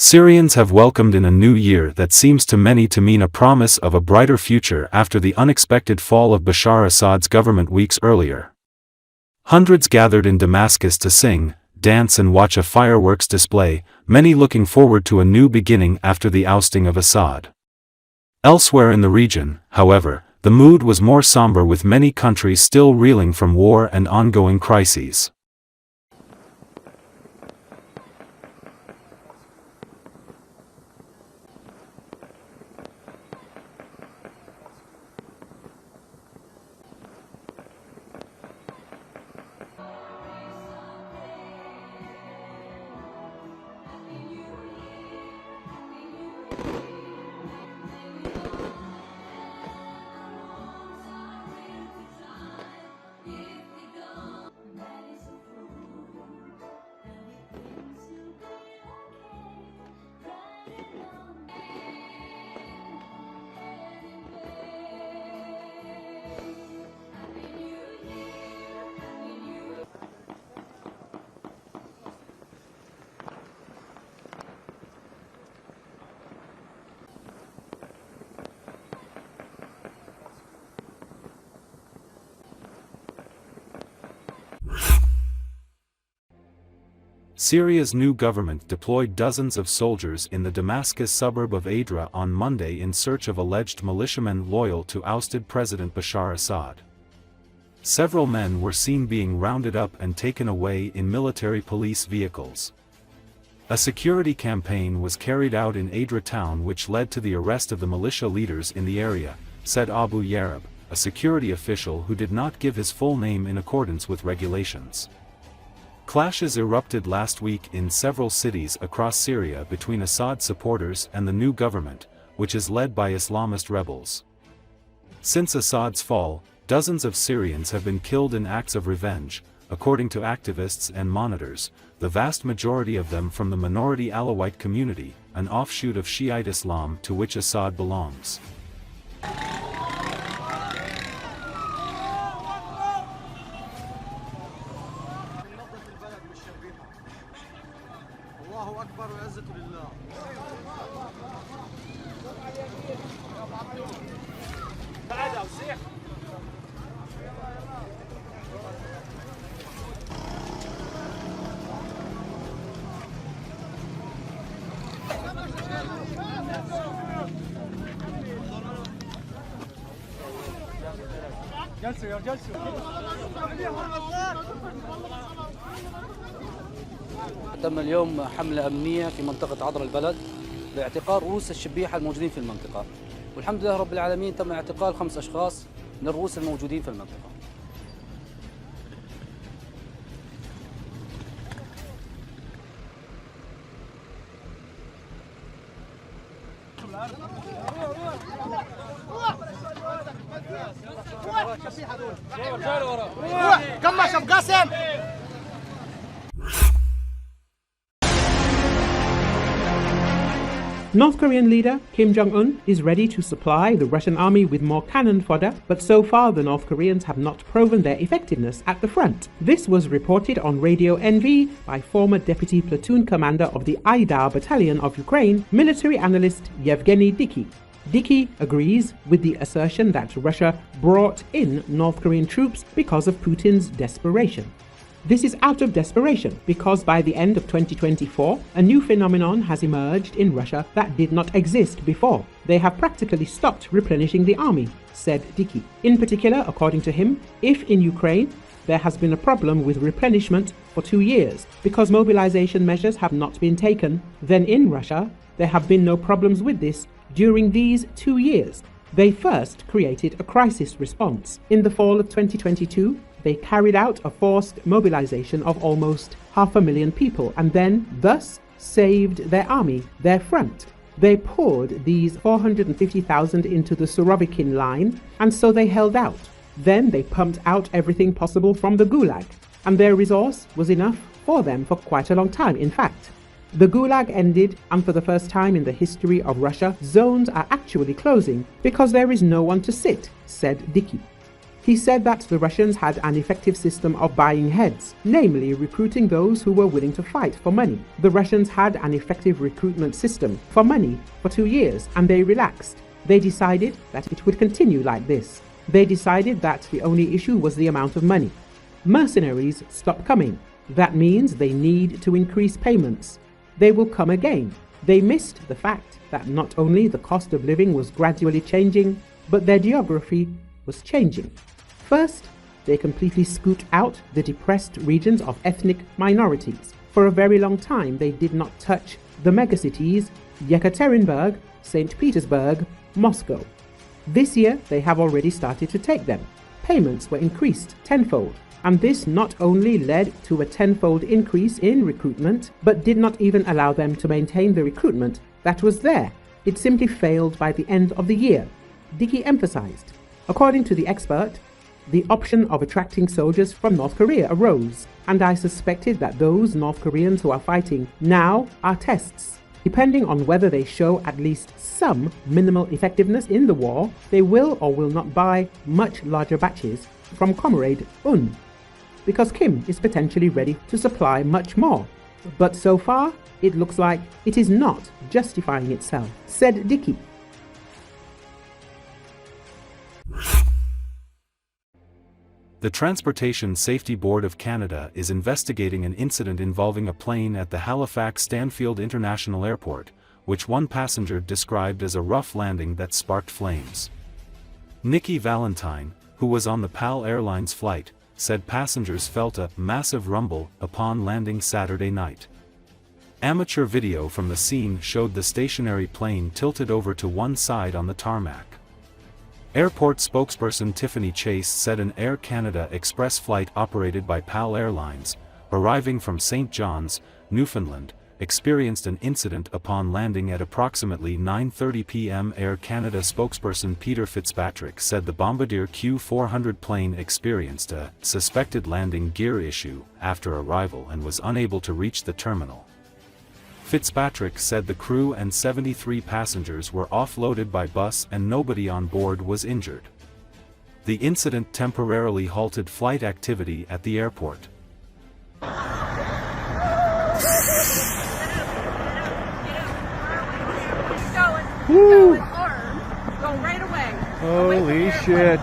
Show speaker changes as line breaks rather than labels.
Syrians have welcomed in a new year that seems to many to mean a promise of a brighter future after the unexpected fall of Bashar Assad's government weeks earlier. Hundreds gathered in Damascus to sing, dance and watch a fireworks display, many looking forward to a new beginning after the ousting of Assad. Elsewhere in the region, however, the mood was more somber, with many countries still reeling from war and ongoing crises. Syria's new government deployed dozens of soldiers in the Damascus suburb of Adra on Monday in search of alleged militiamen loyal to ousted President Bashar Assad. Several men were seen being rounded up and taken away in military police vehicles. A security campaign was carried out in Adra town which led to the arrest of the militia leaders in the area, said Abu Yarab, a security official who did not give his full name in accordance with regulations. Clashes erupted last week in several cities across Syria between Assad supporters and the new government, which is led by Islamist rebels. Since Assad's fall, dozens of Syrians have been killed in acts of revenge, according to activists and monitors, the vast majority of them from the minority Alawite community, an offshoot of Shiite Islam to which Assad belongs.
تم اليوم حملة أمنية في منطقة عذرا البلد لاعتقال رؤوس الشبيحة الموجودين في المنطقة، والحمد لله رب العالمين تم اعتقال 5 أشخاص من الرؤوس الموجودين في المنطقة.
North Korean leader Kim Jong-un is ready to supply the Russian army with more cannon fodder, but so far the North Koreans have not proven their effectiveness at the front. This was reported on Radio NV by former deputy platoon commander of the Aidar battalion of Ukraine, military analyst Yevgeny Diki. Diki agrees with the assertion that Russia brought in North Korean troops because of Putin's desperation. This is out of desperation because by the end of 2024, a new phenomenon has emerged in Russia that did not exist before. They have practically stopped replenishing the army, said Diki. In particular, according to him, if in Ukraine there has been a problem with replenishment for 2 years because mobilization measures have not been taken, then in Russia there have been no problems with this during these 2 years. They first created a crisis response. In the fall of 2022, they carried out a forced mobilization of almost 500,000 people and then thus saved their army, their front. They poured these 450,000 into the Surovikin line, and so they held out. Then they pumped out everything possible from the Gulag, and their resource was enough for them for quite a long time. In fact, the Gulag ended, and for the first time in the history of Russia, zones are actually closing because there is no one to sit, said Diki. He said that the Russians had an effective system of buying heads, namely recruiting those who were willing to fight for money. The Russians had an effective recruitment system for money for 2 years, and they relaxed. They decided that it would continue like this. They decided that the only issue was the amount of money. Mercenaries stopped coming. That means they need to increase payments. They will come again. They missed the fact that not only the cost of living was gradually changing, but their geography was changing. First, they completely scooped out the depressed regions of ethnic minorities. For a very long time, they did not touch the megacities Yekaterinburg, St. Petersburg, Moscow. This year, they have already started to take them. Payments were increased tenfold, and this not only led to a tenfold increase in recruitment, but did not even allow them to maintain the recruitment that was there. It simply failed by the end of the year, Dickey emphasized. According to the expert, the option of attracting soldiers from North Korea arose, and I suspected that those North Koreans who are fighting now are tests. Depending on whether they show at least some minimal effectiveness in the war, they will or will not buy much larger batches from Comrade Un, because Kim is potentially ready to supply much more. But so far, it looks like it is not justifying itself, said Dickey.
The Transportation Safety Board of Canada is investigating an incident involving a plane at the Halifax Stanfield International Airport, which one passenger described as a rough landing that sparked flames. Nikki Valentine, who was on the PAL Airlines flight, said passengers felt a massive rumble upon landing Saturday night. Amateur video from the scene showed the stationary plane tilted over to one side on the tarmac. Airport spokesperson Tiffany Chase said an Air Canada Express flight operated by PAL Airlines, arriving from St. John's, Newfoundland, experienced an incident upon landing at approximately 9:30 p.m. Air Canada spokesperson Peter Fitzpatrick said the Bombardier Q400 plane experienced a suspected landing gear issue after arrival and was unable to reach the terminal. Fitzpatrick said the crew and 73 passengers were offloaded by bus and nobody on board was injured. The incident temporarily halted flight activity at the airport.
Woo! Go right away.
Holy shit.